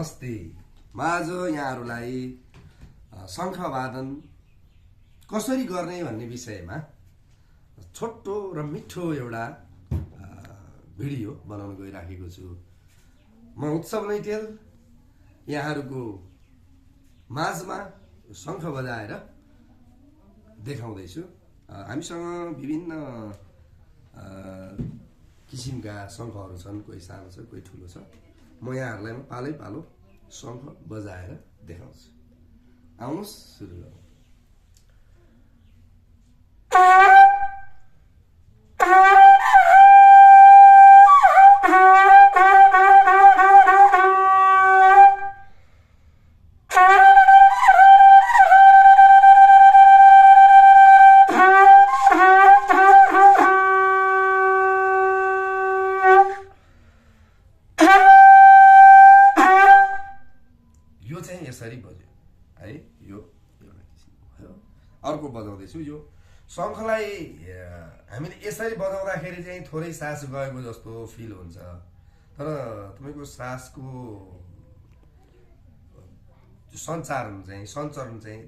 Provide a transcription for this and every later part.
नमस्ते। म आज यहाँहरूलाई शङ्खवादन कसरी गर्ने भन्ने विषयमा छोटो र मिठो एउटा भिडियो बनाउन गइराखेको छु। म उत्सव नैटेल यहाँहरूको माझमा शङ्ख बजाएर देखाउँदैछु। हामीसँग विभिन्न किसिमका शङ्खहरू छन्, कोही सानो छ, कोही ठुलो छ। म यहाँहरूलाई पालै पालो शङ्ख बजाएर देखाउँछु। आउनुहोस् सुरु गरौँ। यो चाहिँ यसरी बज्यो है, यो एउटा किसिम भयो। अर्को बजाउँदैछु। यो शङ्खलाई हामीले यसरी बजाउँदाखेरि चाहिँ थोरै सास गएको जस्तो फिल हुन्छ, तर तपाईँको सासको सञ्चरण चाहिँ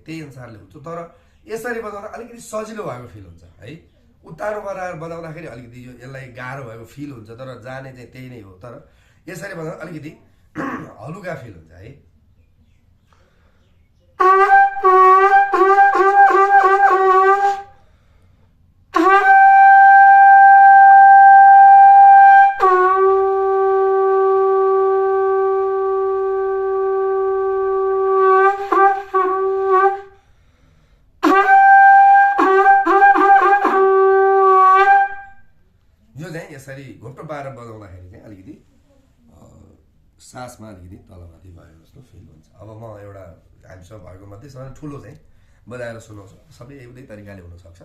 त्यही अनुसारले हुन्छ। तर यसरी बजाउँदा अलिकति सजिलो भएको फिल हुन्छ है। उत्तानो गराएर बजाउँदाखेरि अलिकति यसलाई गाह्रो भएको फिल हुन्छ, तर जाने चाहिँ त्यही नै हो। तर यसरी बजाउँदा अलिकति हलुका फिल हुन्छ है। यो चाहिँ यसरी घोप्टो पारेर बजाउँदाखेरि चाहिँ अलिकति सासमा अलिकति तलमाथि भयो जस्तो फिल हुन्छ। अब म एउटा हामीसँग भएको मध्ये सबैभन्दा ठुलो चाहिँ बजाएर सुनाउँछु। सबै एउटै तरिकाले हुनसक्छ।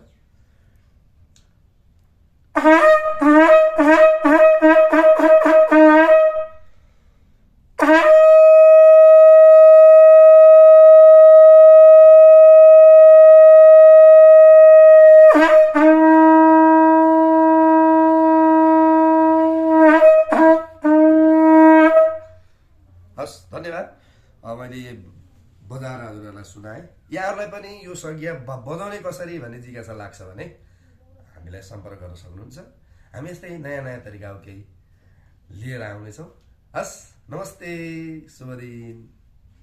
हस्, धन्यवाद। मैले बजाएर हजुरहरूलाई सुनाएँ। यहाँहरूलाई पनि यो संज्ञा बजाउने कसरी भन्ने जिज्ञासा लाग्छ भने हामीलाई सम्पर्क गर्न सक्नुहुन्छ। हामी यस्तै नयाँ नयाँ तरिकाको केही लिएर आउनेछौँ। हस्, नमस्ते, शुभ दिन।